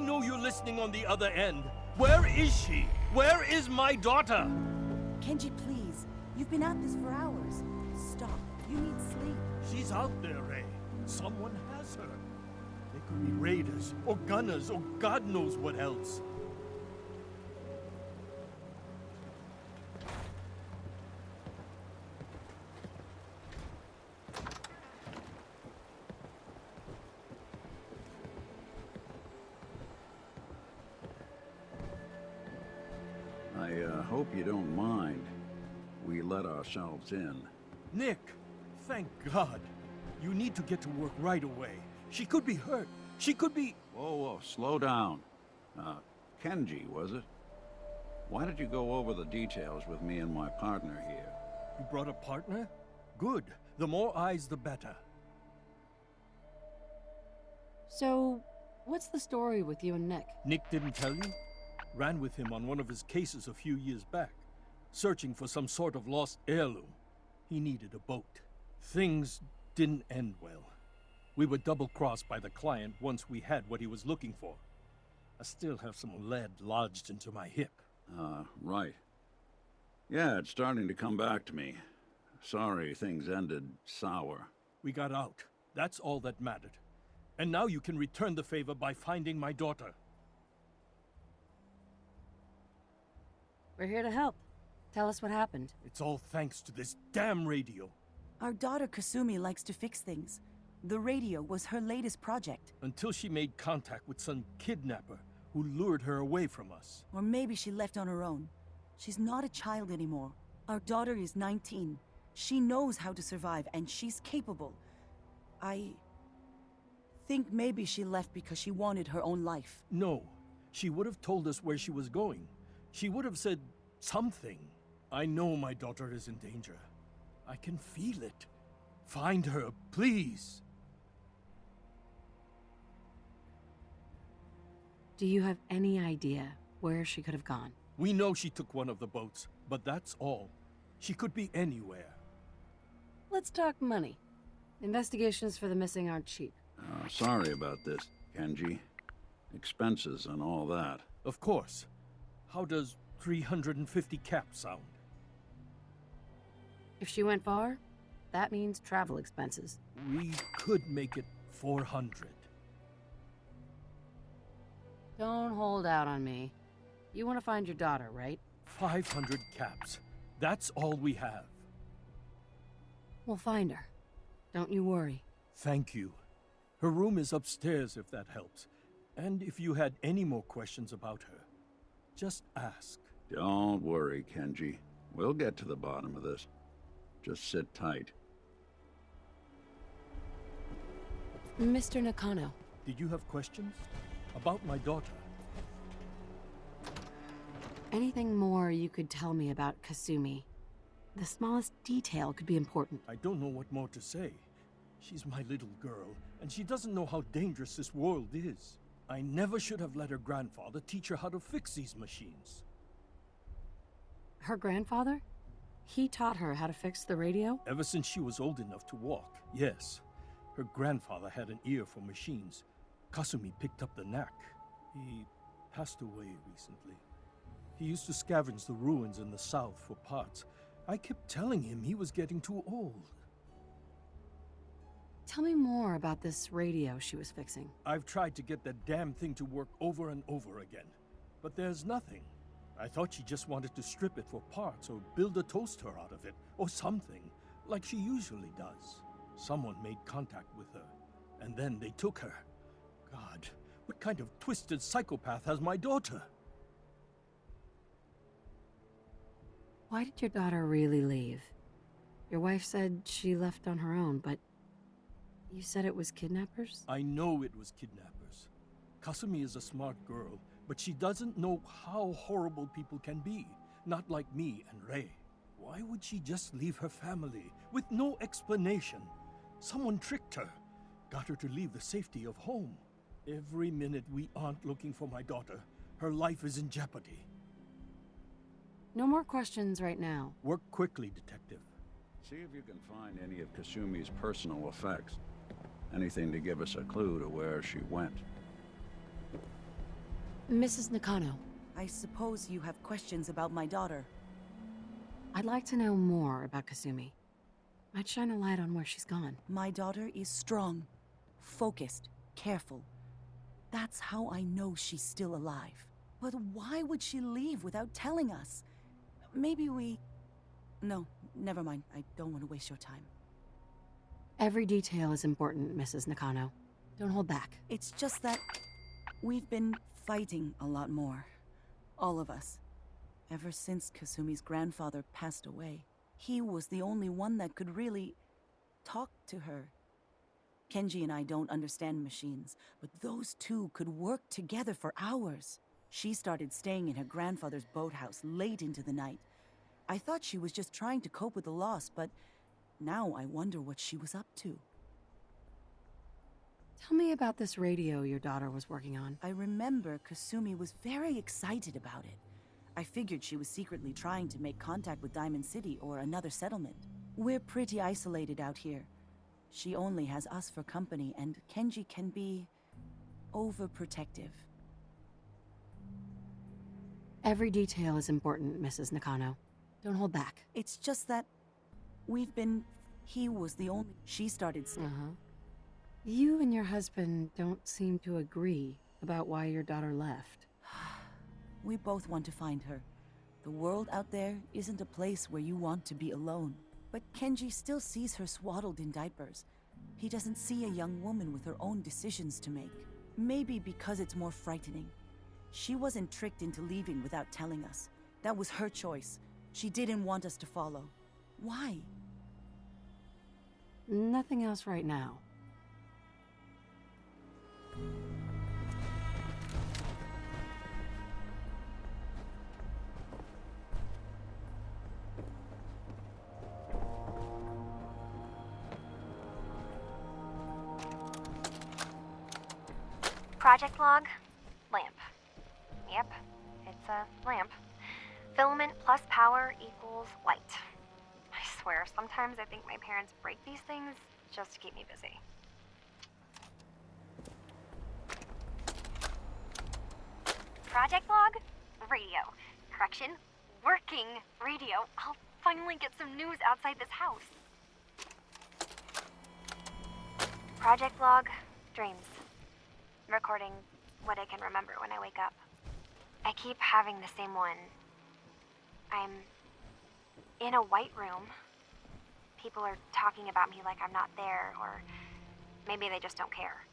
I know you're listening on the other end. Where is she? Where is my daughter? Kenji, please. You've been at this for hours. Stop. You need sleep. She's out there, Ray. Someone has her. They could be raiders, or gunners, or God knows what else. I hope you don't mind. We let ourselves in. Nick, thank God. You need to get to work right away. She could be hurt. She could be... Whoa, slow down. Kenji, was it? Why did you go over the details with me and my partner here? You brought a partner? Good. The more eyes, the better. So, what's the story with you and Nick? Nick didn't tell you? Ran with him on one of his cases a few years back, searching for some sort of lost heirloom. He needed a boat. Things didn't end well. We were double-crossed by the client once we had what he was looking for. I still have some lead lodged into my hip. Right. Yeah, it's starting to come back to me. Sorry things ended sour. We got out. That's all that mattered. And now you can return the favor by finding my daughter. We're here to help. Tell us what happened. It's all thanks to this damn radio. Our daughter Kasumi likes to fix things. The radio was her latest project. Until she made contact with some kidnapper who lured her away from us. Or maybe she left on her own. She's not a child anymore. Our daughter is 19. She knows how to survive, and she's capable. I think maybe she left because she wanted her own life. No. She would have told us where she was going. She would have said something. I know my daughter is in danger. I can feel it. Find her, please. Do you have any idea where she could have gone? We know she took one of the boats, but that's all. She could be anywhere. Let's talk money. Investigations for the missing aren't cheap. Sorry about this, Kenji. Expenses and all that. Of course. How does 350 caps sound? If she went far, that means travel expenses. We could make it 400. Don't hold out on me. You want to find your daughter, right? 500 caps. That's all we have. We'll find her. Don't you worry. Thank you. Her room is upstairs if that helps. And if you had any more questions about her, just ask. Don't worry, Kenji. We'll get to the bottom of this. Just sit tight. Mr. Nakano. Did you have questions? About my daughter? Anything more you could tell me about Kasumi? The smallest detail could be important. I don't know what more to say. She's my little girl, and she doesn't know how dangerous this world is. I never should have let her grandfather teach her how to fix these machines. Her grandfather? He taught her how to fix the radio? Ever since she was old enough to walk, yes. Her grandfather had an ear for machines. Kasumi picked up the knack. He passed away recently. He used to scavenge the ruins in the south for parts. I kept telling him he was getting too old. Tell me more about this radio she was fixing. I've tried to get that damn thing to work over and over again, but there's nothing. I thought she just wanted to strip it for parts or build a toaster out of it, or something, like she usually does. Someone made contact with her, and then they took her. God, what kind of twisted psychopath has my daughter? Why did your daughter really leave? Your wife said she left on her own, but you said it was kidnappers? I know it was kidnappers. Kasumi is a smart girl, but she doesn't know how horrible people can be. Not like me and Ray. Why would she just leave her family with no explanation? Someone tricked her, got her to leave the safety of home. Every minute we aren't looking for my daughter, her life is in jeopardy. No more questions right now. Work quickly, Detective. See if you can find any of Kasumi's personal effects. Anything to give us a clue to where she went. Mrs. Nakano, I suppose you have questions about my daughter. I'd like to know more about Kasumi. Might shine a light on where she's gone. My daughter is strong, focused, careful. That's how I know she's still alive. But why would she leave without telling us? Maybe we... No, never mind. I don't want to waste your time. Every detail is important, Mrs. Nakano. Don't hold back. It's just that we've been fighting a lot more. All of us. Ever since Kasumi's grandfather passed away. He was the only one that could really talk to her. Kenji and I don't understand machines, but those two could work together for hours. She started staying in her grandfather's boathouse late into the night. I thought she was just trying to cope with the loss, but now I wonder what she was up to. Tell me about this radio your daughter was working on. I remember Kasumi was very excited about it. I figured she was secretly trying to make contact with Diamond City or another settlement. We're pretty isolated out here. She only has us for company, and Kenji can be overprotective. Every detail is important, Mrs. Nakano. Don't hold back. It's just that he was the only... She started... You and your husband don't seem to agree about why your daughter left. We both want to find her. The world out there isn't a place where you want to be alone. But Kenji still sees her swaddled in diapers. He doesn't see a young woman with her own decisions to make. Maybe because it's more frightening. She wasn't tricked into leaving without telling us. That was her choice. She didn't want us to follow. Why? Nothing else right now. Project log, lamp. Yep, it's a lamp. Filament plus power equals light. I swear, sometimes I think my parents break these things just to keep me busy. Project log, radio. Correction, working radio. I'll finally get some news outside this house. Project log, dreams. Recording what I can remember when I wake up. I keep having the same one. I'm in a white room. People are talking about me like I'm not there, or maybe they just don't care.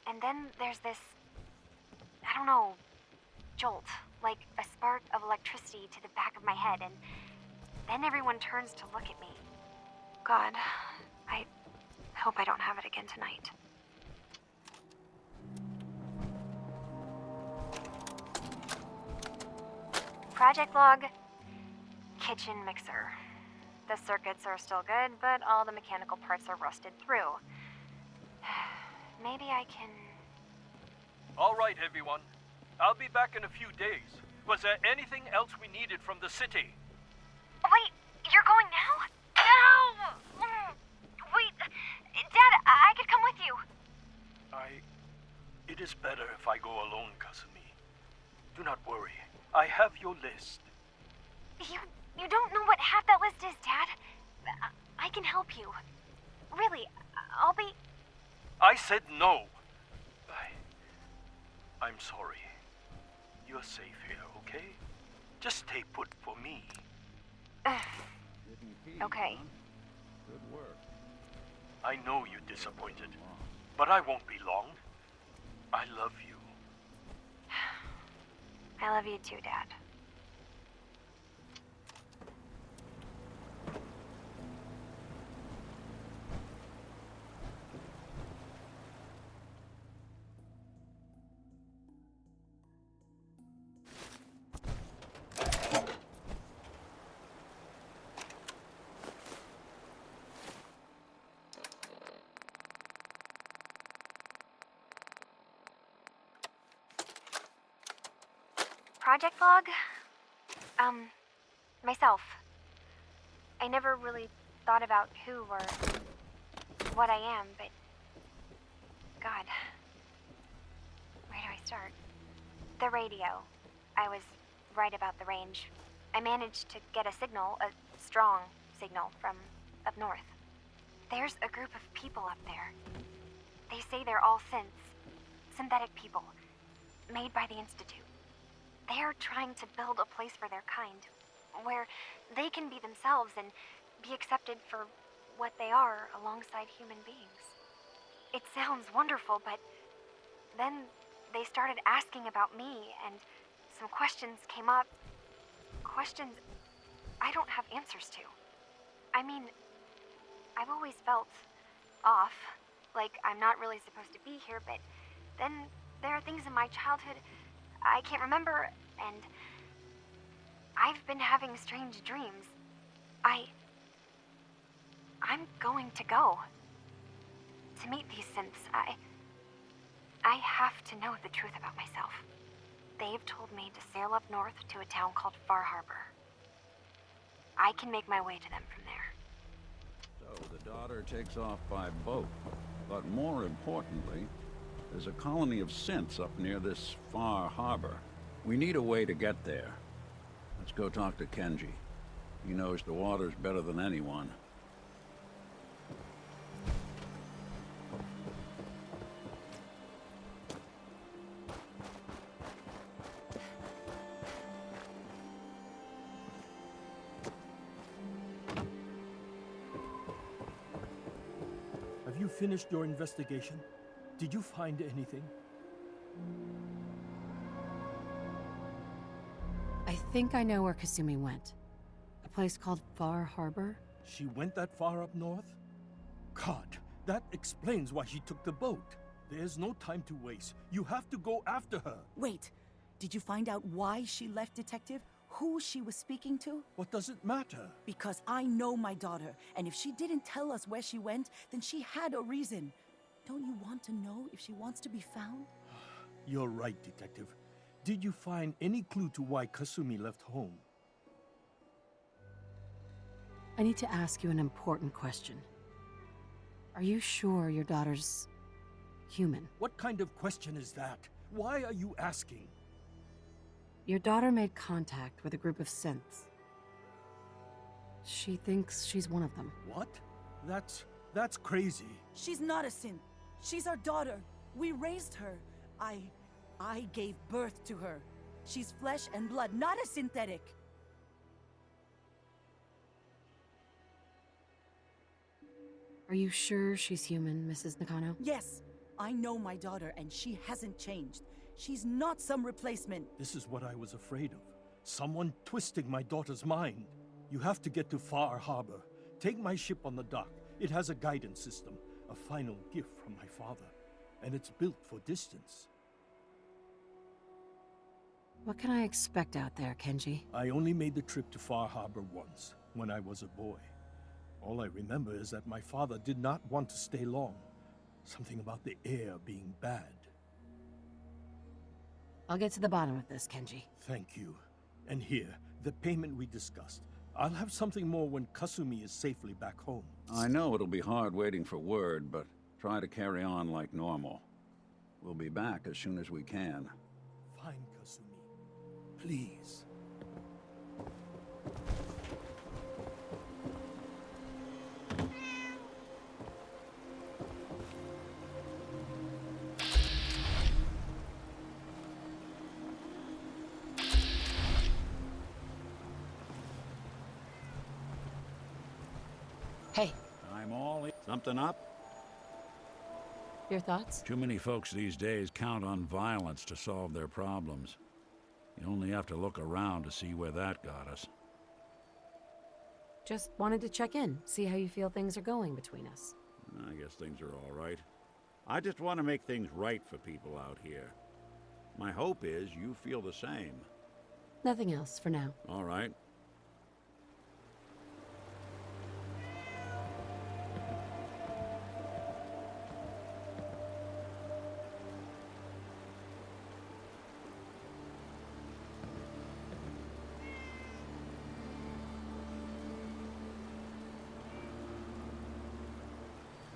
And then there's this, I don't know, jolt, like a spark of electricity to the back of my head, and then everyone turns to look at me. God, I hope I don't have it again tonight. Project log, kitchen mixer. The circuits are still good, but all the mechanical parts are rusted through. Maybe I can... All right, everyone. I'll be back in a few days. Was there anything else we needed from the city? Wait, you're going now? No! Wait, Dad, I could come with you. It is better if I go alone, Kasumi. Do not worry. I have your list. You don't know what half that list is, Dad. I can help you. Really, I'll be... I said no. I'm sorry. You're safe here, okay? Just stay put for me. Okay. Good work. I know you're disappointed, but I won't be long. I love you. I love you too, Dad. Project log? Myself. I never really thought about who or what I am, but... God. Where do I start? The radio. I was right about the range. I managed to get a signal, a strong signal, from up north. There's a group of people up there. They say they're all synths. Synthetic people. Made by the Institute. They're trying to build a place for their kind, where they can be themselves and be accepted for what they are alongside human beings. It sounds wonderful, but then they started asking about me, and some questions came up. Questions I don't have answers to. I mean, I've always felt off, like I'm not really supposed to be here, but then there are things in my childhood I can't remember, and I've been having strange dreams. I'm going to go. To meet these synths, I have to know the truth about myself. They've told me to sail up north to a town called Far Harbor. I can make my way to them from there. So the daughter takes off by boat. But more importantly, there's a colony of synths up near this Far Harbor. We need a way to get there. Let's go talk to Kenji. He knows the waters better than anyone. Have you finished your investigation? Did you find anything? I think I know where Kasumi went. A place called Far Harbor? She went that far up north? God, that explains why she took the boat. There's no time to waste. You have to go after her. Wait, did you find out why she left, Detective? Who she was speaking to? What does it matter? Because I know my daughter, and if she didn't tell us where she went, then she had a reason. Don't you want to know if she wants to be found? You're right, Detective. Did you find any clue to why Kasumi left home? I need to ask you an important question. Are you sure your daughter's human? What kind of question is that? Why are you asking? Your daughter made contact with a group of synths. She thinks she's one of them. What? That's crazy. She's not a synth. She's our daughter. We raised her. I gave birth to her. She's flesh and blood, not a synthetic. Are you sure she's human, Mrs. Nakano? Yes, I know my daughter, and she hasn't changed. She's not some replacement. This is what I was afraid of. Someone twisting my daughter's mind. You have to get to Far Harbor. Take my ship on the dock. It has a guidance system, a final gift from my father. And it's built for distance. What can I expect out there, Kenji? I only made the trip to Far Harbor once, when I was a boy. All I remember is that my father did not want to stay long. Something about the air being bad. I'll get to the bottom of this, Kenji. Thank you. And here, the payment we discussed. I'll have something more when Kasumi is safely back home. I know it'll be hard waiting for word, but try to carry on like normal. We'll be back as soon as we can. Fine, Kasumi. Please. Hey, I'm all in. Something up? your thoughts? Too many folks these days count on violence to solve their problems. You only have to look around to see where that got us. Just wanted to check in, see how you feel things are going between us. I guess things are all right. I just want to make things right for people out here. My hope is you feel the same. Nothing else for now. All right.